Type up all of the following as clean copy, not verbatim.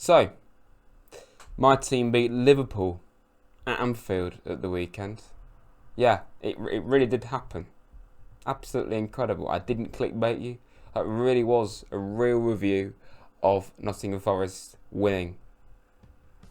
So, my team beat Liverpool at Anfield at the weekend. Yeah, it really did happen. Absolutely incredible. I didn't clickbait you. That really was a real review of Nottingham Forest winning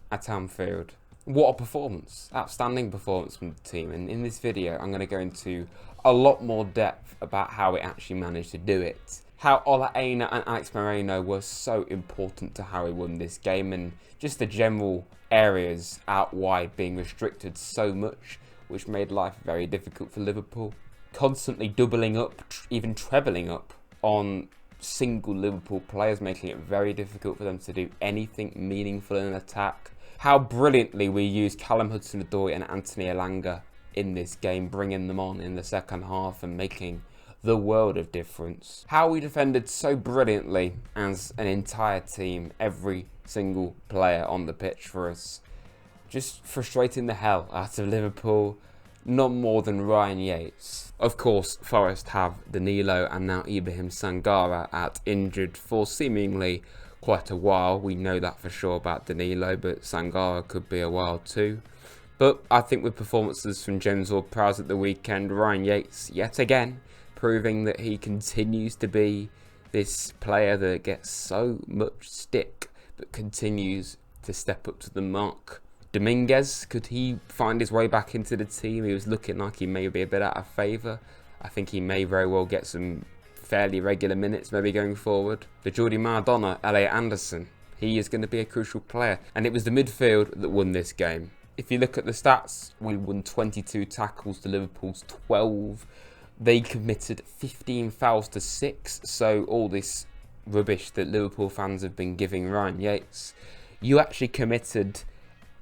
at Anfield. What a performance. Outstanding performance from the team. And in this video, I'm going to go into a lot more depth about how it actually managed to do it. How Ola Aina and Alex Moreno were so important to how he won this game, and just the general areas out wide being restricted so much, which made life very difficult for Liverpool. Constantly doubling up, even trebling up on single Liverpool players, making it very difficult for them to do anything meaningful in an attack. How brilliantly we used Callum Hudson-Odoi and Anthony Elanga in this game, bringing them on in the second half and making the world of difference. How we defended so brilliantly as an entire team, every single player on the pitch for us. Just frustrating the hell out of Liverpool, not more than Ryan Yates. Of course, Forest have Danilo and now Ibrahim Sangara out injured for seemingly quite a while. We know that for sure about Danilo, but Sangara could be a while too. But I think with performances from James Ward-Prowse at the weekend, Ryan Yates yet again proving that he continues to be this player that gets so much stick but continues to step up to the mark. Dominguez, could he find his way back into the team? He was looking like he may be a bit out of favour. I think he may very well get some fairly regular minutes maybe going forward. The Jordi Maradona, Elliot Anderson, he is going to be a crucial player. And it was the midfield that won this game. If you look at the stats, we won 22 tackles to Liverpool's 12. They committed 15 fouls to 6, so all this rubbish that Liverpool fans have been giving Ryan Yates, you actually committed,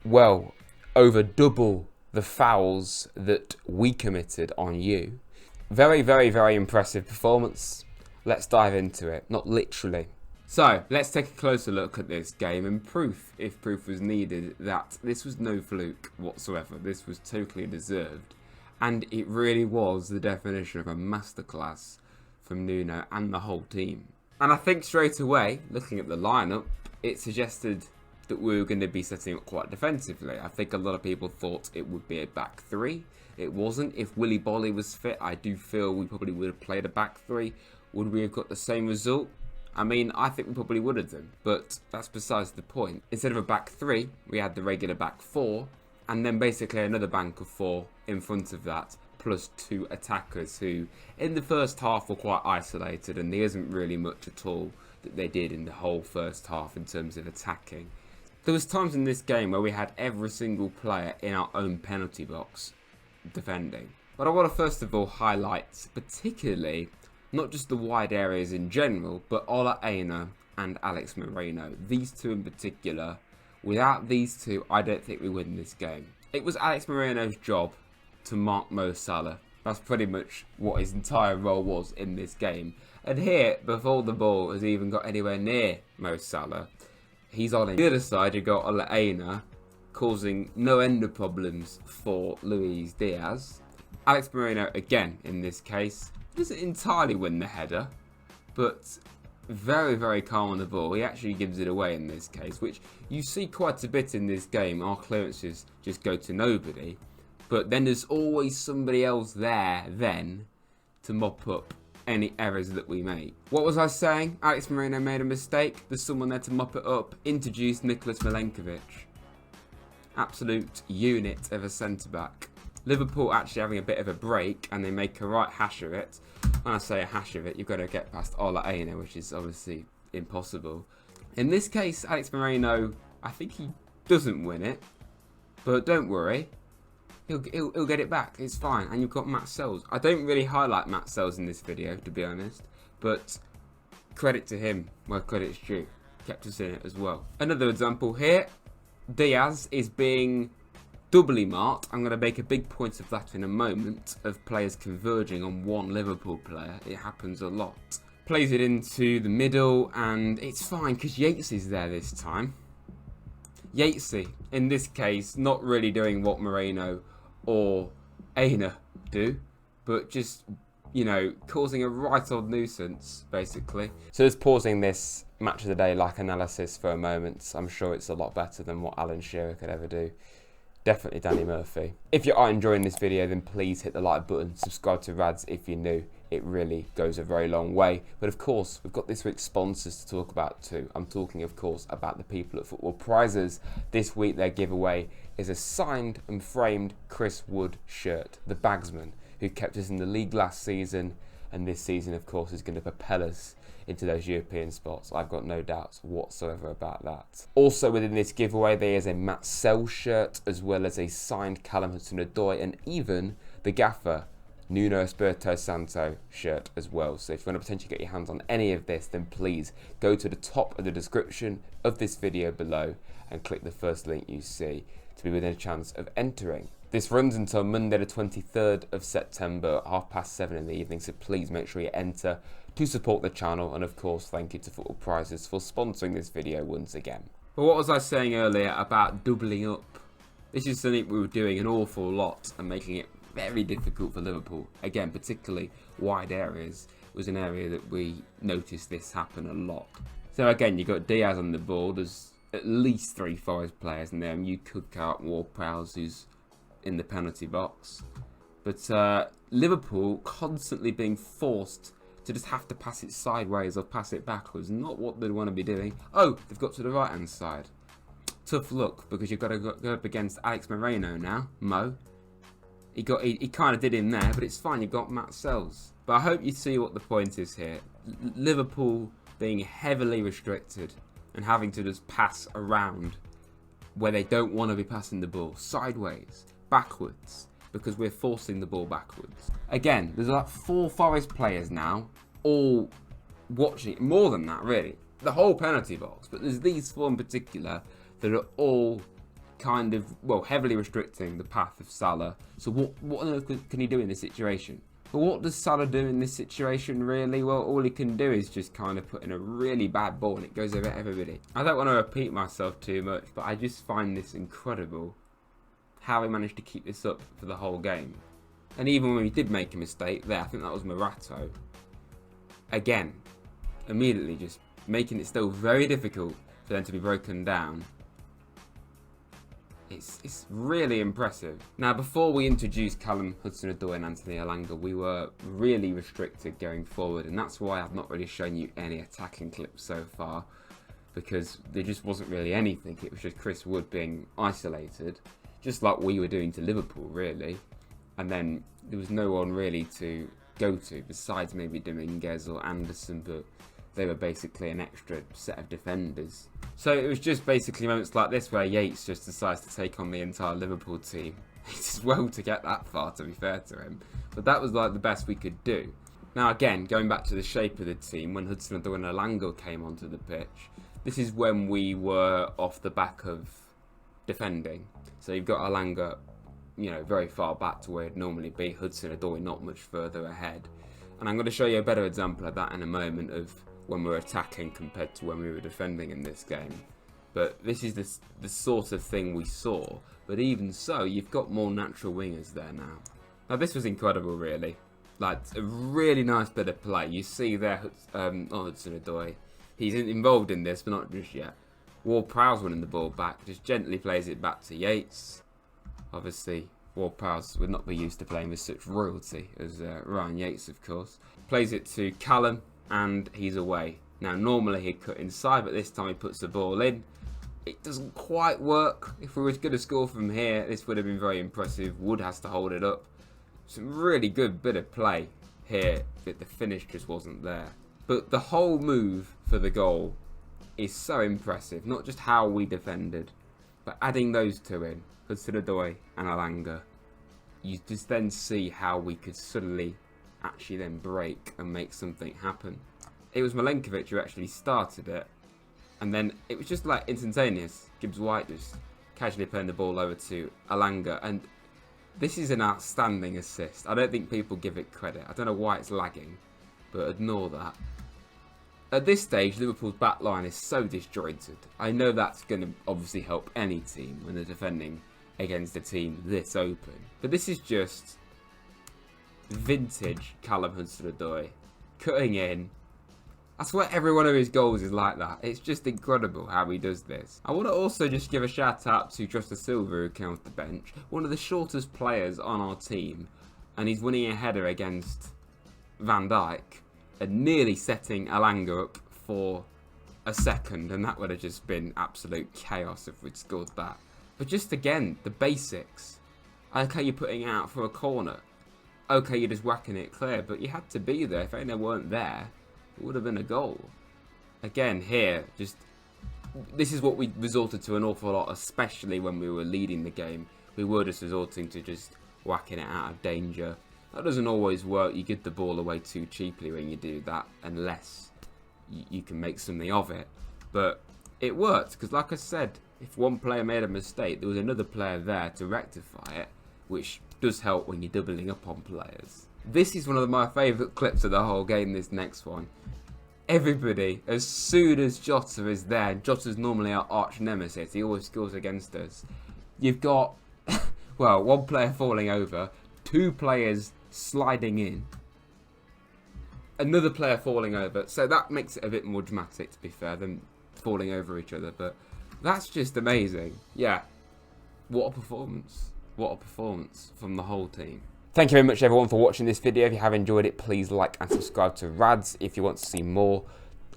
well, over double the fouls that we committed on you. Very, very, very impressive performance. Let's dive into it, not literally. So, let's take a closer look at this game and proof, if proof was needed, that this was no fluke whatsoever. This was totally deserved. And it really was the definition of a masterclass from Nuno and the whole team. And I think straight away, looking at the lineup, it suggested that we were going to be setting up quite defensively. I think a lot of people thought it would be a back three. It wasn't. If Willy Bolly was fit, I do feel we probably would have played a back three. Would we have got the same result? I mean, I think we probably would have done, but that's besides the point. Instead of a back three, we had the regular back four, and then basically another bank of four in front of that, plus two attackers who, in the first half, were quite isolated, and there isn't really much at all that they did in the whole first half in terms of attacking. There was times in this game where we had every single player in our own penalty box defending. But I want to first of all highlight particularly not just the wide areas in general, but Ola Aina and Alex Moreno. These two in particular. Without these two, I don't think we win this game. It was Alex Moreno's job to mark Mo Salah. That's pretty much what his entire role was in this game. And here, before the ball has even got anywhere near Mo Salah, he's on the other side. You got Ola Aina causing no end of problems for Luis Diaz. Alex Moreno, again, in this case, doesn't entirely win the header, but very, very calm on the ball. He actually gives it away in this case, which you see quite a bit in this game. Our clearances just go to nobody, but then there's always somebody else there then to mop up any errors that we make. What was I saying? Alex Moreno made a mistake. There's someone there to mop it up. Introduce Nicholas Milenkovic. Absolute unit of a centre-back. Liverpool actually having a bit of a break, and they make a right hash of it. When I say a hash of it, you've got to get past Ola Aina, which is obviously impossible. In this case, Alex Moreno, I think he doesn't win it, but don't worry, he'll get it back. It's fine. And you've got Matt Sells. I don't really highlight Matt Sells in this video, to be honest, but credit to him where credit's due. Kept us in it as well. Another example here, Diaz is being doubly marked. I'm going to make a big point of that in a moment, of players converging on one Liverpool player. It happens a lot. Plays it into the middle, and it's fine because Yates is there this time. Yatesy, in this case, not really doing what Moreno or Aina do, but just, you know, causing a right old nuisance, basically. So just pausing this match of the day like analysis for a moment, I'm sure it's a lot better than what Alan Shearer could ever do. Definitely Danny Murphy. If you are enjoying this video, then please hit the like button, subscribe to Rads if you're new. It really goes a very long way. But of course, we've got this week's sponsors to talk about too. I'm talking, of course, about the people at Football Prizes. This week, their giveaway is a signed and framed Chris Wood shirt, the Bagsman, who kept us in the league last season, and this season, of course, is going to propel us into those European spots. I've got no doubts whatsoever about that. Also within this giveaway, there is a Matt Sell shirt, as well as a signed Callum Hudson-Odoi, and even the gaffer Nuno Espirito Santo shirt as well. So if you want to potentially get your hands on any of this, then please go to the top of the description of this video below and click the first link you see to be within a chance of entering. This runs until Monday the 23rd of September, 7:30 in the evening, so please make sure you enter to support the channel, and of course thank you to Football Prizes for sponsoring this video once again. But what was I saying earlier about doubling up? This is something we were doing an awful lot and making it very difficult for Liverpool. Again, particularly wide areas was an area that we noticed this happen a lot. So again, you've got Diaz on the ball. There's at least 3 Forest players in there, and you could count Ward-Prowse, who's in the penalty box. But Liverpool constantly being forced to just have to pass it sideways or pass it backwards. Not what they'd want to be doing. Oh, they've got to the right-hand side. Tough luck, because you've got to go up against Alex Moreno now, Mo. He kind of did him there, but it's fine. You've got Matt Sells. But I hope you see what the point is here. Liverpool being heavily restricted and having to just pass around where they don't want to be passing the ball. Sideways, backwards, because we're forcing the ball backwards. Again, there's like 4 Forest players now, all watching it. More than that, really. The whole penalty box. But there's these 4 in particular that are all kind of, well, heavily restricting the path of Salah. So what on earth can he do in this situation? But what does Salah do in this situation, really? Well, all he can do is just kind of put in a really bad ball and it goes over everybody. I don't want to repeat myself too much, but I just find this incredible how he managed to keep this up for the whole game. And even when he did make a mistake there, I think that was Morato, again, immediately just making it still very difficult for them to be broken down. It's really impressive. Now, before we introduced Callum Hudson-Odoi and Anthony Elanga, we were really restricted going forward, and that's why I've not really shown you any attacking clips so far, because there just wasn't really anything. It was just Chris Wood being isolated, just like we were doing to Liverpool, really. And then there was no one really to go to, besides maybe Dominguez or Anderson, but they were basically an extra set of defenders. So it was just basically moments like this where Yates just decides to take on the entire Liverpool team. It's well to get that far, to be fair to him. But that was like the best we could do. Now again, going back to the shape of the team, when Hudson-Odoi and Elanga came onto the pitch, this is when we were off the back of defending. So you've got Elanga, you know, very far back to where it'd normally be. Hudson-Odoi not much further ahead. And I'm going to show you a better example of that in a moment, of when we're attacking compared to when we were defending in this game. But this is the sort of thing we saw. But even so, you've got more natural wingers there now. Now this was incredible, really. Like, a really nice bit of play. You see there, Hudson-Odoi, he's involved in this, but not just yet. Ward-Prowse winning the ball back, just gently plays it back to Yates. Obviously, Ward-Prowse would not be used to playing with such royalty as Ryan Yates, of course. Plays it to Callum, and he's away. Now normally he'd cut inside, but this time he puts the ball in. It doesn't quite work. If we were going to score from here, this would have been very impressive. Wood has to hold it up. Some really good bit of play here, but the finish just wasn't there. But the whole move for the goal is so impressive. Not just how we defended, but adding those 2 in, Hudson-Odoi and Elanga. You just then see how we could suddenly actually then break and make something happen. It was Milenkovic who actually started it, and then it was just like instantaneous. Gibbs-White just casually playing the ball over to Elanga, and this is an outstanding assist. I don't think people give it credit. I don't know why it's lagging, but ignore that. At this stage, Liverpool's back line is so disjointed. I know that's going to obviously help any team when they're defending against a team this open, but this is just vintage Callum Hudson-Odoi cutting in, I swear every one of his goals is like that. It's just incredible how he does this. I want to also just give a shout out to Josta Silva, who came off the bench. One of the shortest players on our team. And he's winning a header against Van Dijk. And nearly setting Alanga up for a second. And that would have just been absolute chaos if we'd scored that. But just again, the basics. Okay, you're putting it out for a corner. Okay, you're just whacking it clear. But you had to be there. If they weren't there, it would have been a goal. Again, here, just this is what we resorted to an awful lot, especially when we were leading the game. We were just resorting to just whacking it out of danger. That doesn't always work. You give the ball away too cheaply when you do that, unless you can make something of it. But it worked, because like I said, if one player made a mistake, there was another player there to rectify it, which does help when you're doubling up on players. This is one of my favourite clips of the whole game, this next one. Everybody, as soon as Jota is there, Jota's normally our arch nemesis, he always scores against us. You've got, well, one player falling over, two players sliding in, another player falling over. So that makes it a bit more dramatic, to be fair, than falling over each other. But that's just amazing. Yeah, what a performance. What a performance from the whole team. Thank you very much everyone for watching this video. If you have enjoyed it, please like and subscribe to Rads. If you want to see more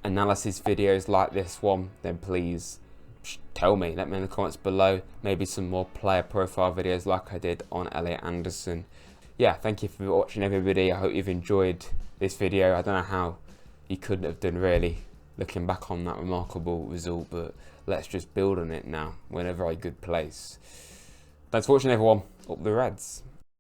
analysis videos like this one, then please tell me. Let me in the comments below. Maybe some more player profile videos like I did on Elliot Anderson. Yeah, thank you for watching everybody. I hope you've enjoyed this video. I don't know how you couldn't have done really, looking back on that remarkable result, but let's just build on it now. We're in a very good place. Thanks for watching everyone. Up the Reds.